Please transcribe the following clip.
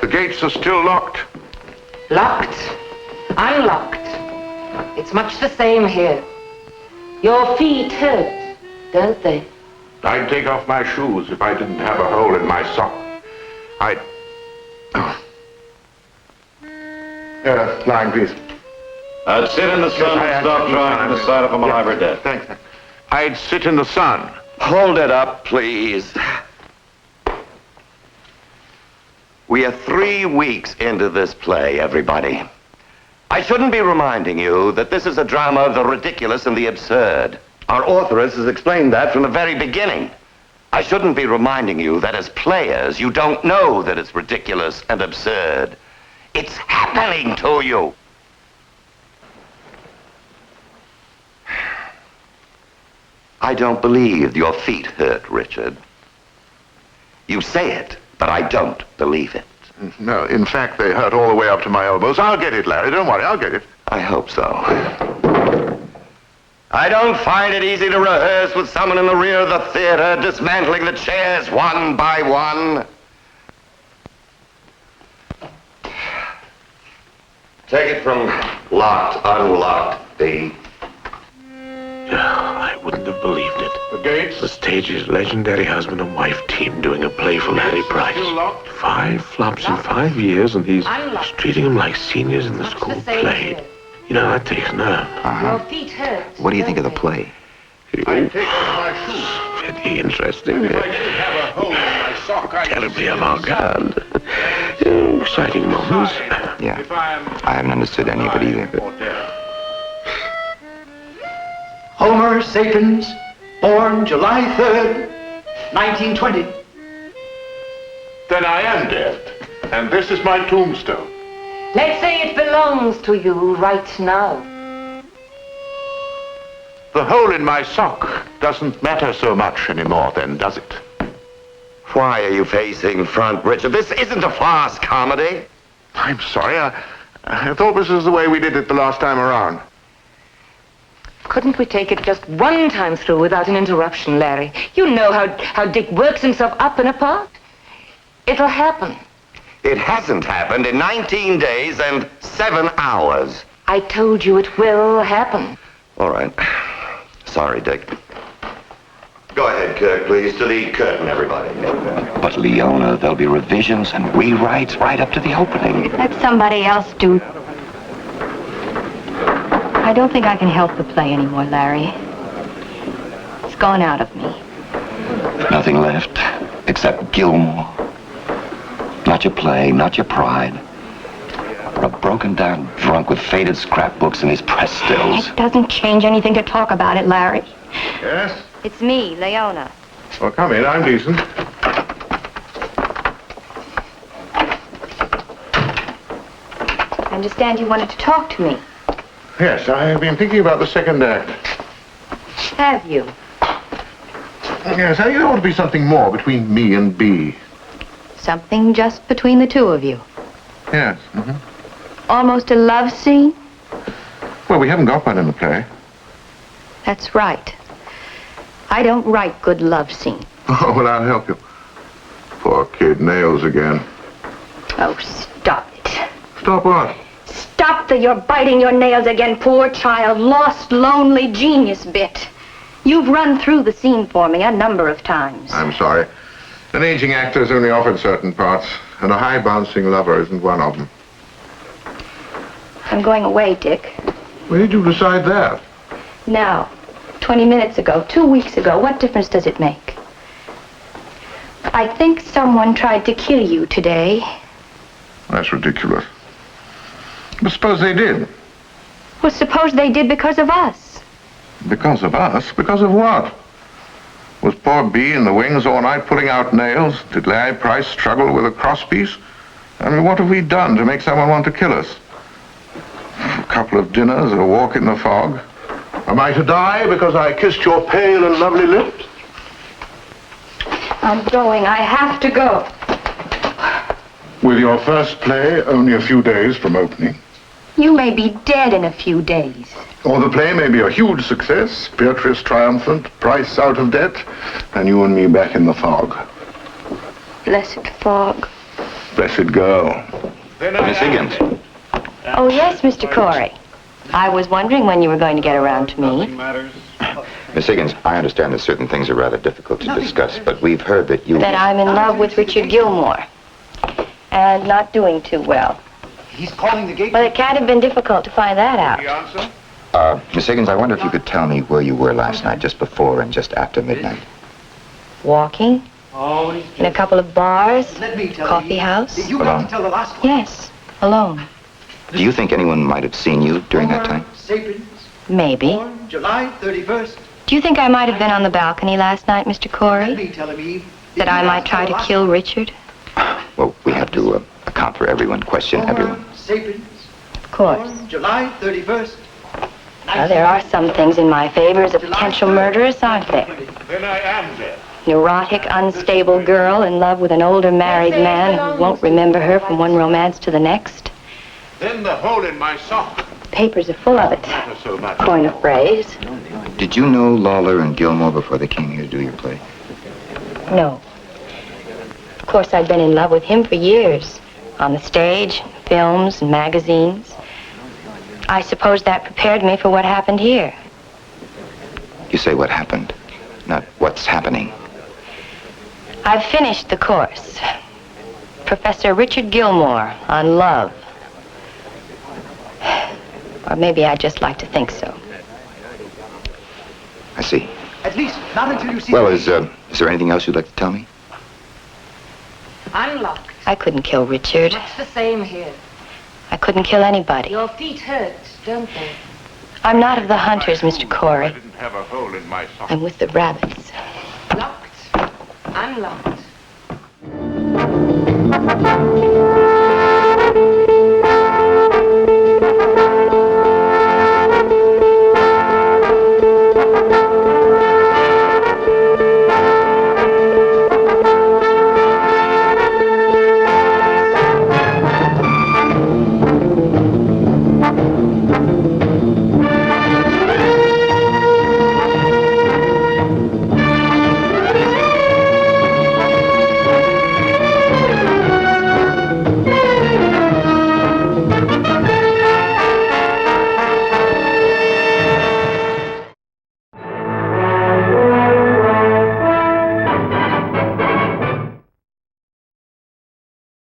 The gates are still locked. Locked? Unlocked. It's much the same here. Your feet hurt, don't they? I'd take off my shoes if I didn't have a hole in my sock. I'd... line, please. I'd sit in the sun and stop trying to decide if I'm alive or dead. Thanks. I'd sit in the sun. Hold it up, please. We are 3 weeks into this play, everybody. I shouldn't be reminding you that this is a drama of the ridiculous and the absurd. Our authoress has explained that from the very beginning. I shouldn't be reminding you that as players, you don't know that it's ridiculous and absurd. It's happening to you. I don't believe your feet hurt, Richard. You say it, but I don't believe it. No, in fact, they hurt all the way up to my elbows. I'll get it, Larry. Don't worry, I'll get it. I hope so. I don't find it easy to rehearse with someone in the rear of the theater, dismantling the chairs one by one. Take it from locked, unlocked, B. I wouldn't have believed it. The gates? The stage's legendary husband and wife team doing a play for Larry Price. 5 flops in 5 years, and he's treating them like seniors in the school play. You know, that takes nerve. Your feet hurt. What do you think of the play? I'd take off my shoes. Very interesting. If I didn't have a hole in my sock, I'd... Terribly avant-garde. Exciting moments. Yeah, I haven't understood any of it either. Homer Sapiens, born July 3rd, 1920. Then I am dead. And this is my tombstone. Let's say it belongs to you right now. The hole in my sock doesn't matter so much anymore then, does it? Why are you facing front, Richard? This isn't a farce comedy. I'm sorry. I thought this was the way we did it the last time around. Couldn't we take it just one time through without an interruption, Larry? You know how Dick works himself up and apart. It'll happen. It hasn't happened in 19 days and 7 hours. I told you it will happen. All right. Sorry, Dick. Go ahead, Kirk, please. To the curtain, everybody. But, Leona, there'll be revisions and rewrites right up to the opening. Let somebody else do. I don't think I can help the play anymore, Larry. It's gone out of me. Nothing left except Gilmore. Not your play, not your pride. But a broken-down drunk with faded scrapbooks and his press stills. It doesn't change anything to talk about it, Larry. Yes? It's me, Leona. Well, come in. I'm decent. I understand you wanted to talk to me. Yes, I've been thinking about the second act. Have you? Yes, there ought to be something more between me and B. Something just between the two of you. Yes. Almost a love scene? Well, we haven't got one in the play. That's right. I don't write good love scenes. Oh, well, I'll help you. Poor kid, nails again. Oh, stop it. Stop what? Stop that you're biting your nails again, poor child. Lost, lonely genius bit. You've run through the scene for me a number of times. I'm sorry. An aging actor's only offered certain parts, and a high-bouncing lover isn't one of them. I'm going away, Dick. When did you decide that? Now, 20 minutes ago, 2 weeks ago, what difference does it make? I think someone tried to kill you today. That's ridiculous. But suppose they did. Well, suppose they did because of us. Because of us? Because of what? Was poor B in the wings all night pulling out nails? Did Larry Price struggle with a crosspiece? I mean, what have we done to make someone want to kill us? A couple of dinners, a walk in the fog. Am I to die because I kissed your pale and lovely lips? I'm going. I have to go. With your first play only a few days from opening. You may be dead in a few days. Or the play may be a huge success, Beatrice triumphant, Price out of debt, and you and me back in the fog. Blessed fog. Blessed girl. Miss Higgins. Oh, yes, Mr. Corey. I was wondering when you were going to get around to me. Miss Higgins, I understand that certain things are rather difficult to discuss, but we've heard that you... That I'm in love with Richard Gilmore. And not doing too well. He's calling the gate. Well, it can't have been difficult to find that out. Miss Higgins, I wonder if you could tell me where you were last night, just before and just after midnight. Walking. In a couple of bars. Let me tell Coffee you. house. You got to tell the last one. Yes, alone. Do you think anyone might have seen you during that time? Sapiens, Maybe. born July 31st. Do you think I might have been on the balcony last night, Mr. Let Corey? me tell him, Eve. That I might try to kill Richard? Well, we have to account for everyone, question everyone. Sapiens, Of course. born July 31st. Well, there are some things in my favor as a potential murderess, aren't there? Then I am dead. Neurotic, unstable girl in love with an older married man who won't remember her from one romance to the next. Then the hole in my sock. Papers are full of it. Matter so much. Coin a phrase. Did you know Lawler and Gilmore before they came here to do your play? No. Of course, I'd been in love with him for years. On the stage, films, and magazines. I suppose that prepared me for what happened here. You say what happened, not what's happening. I've finished the course. Professor Richard Gilmore on love. Or maybe I'd just like to think so. I see. At least, not until you see Well, the is there anything else you'd like to tell me? Unlocked. I couldn't kill Richard. It's the same here. I couldn't kill anybody. Your feet hurt, don't they? I'm not of the hunters, Mr. I Corey. didn't have a hole in my sock. I'm with the rabbits. Locked. Unlocked.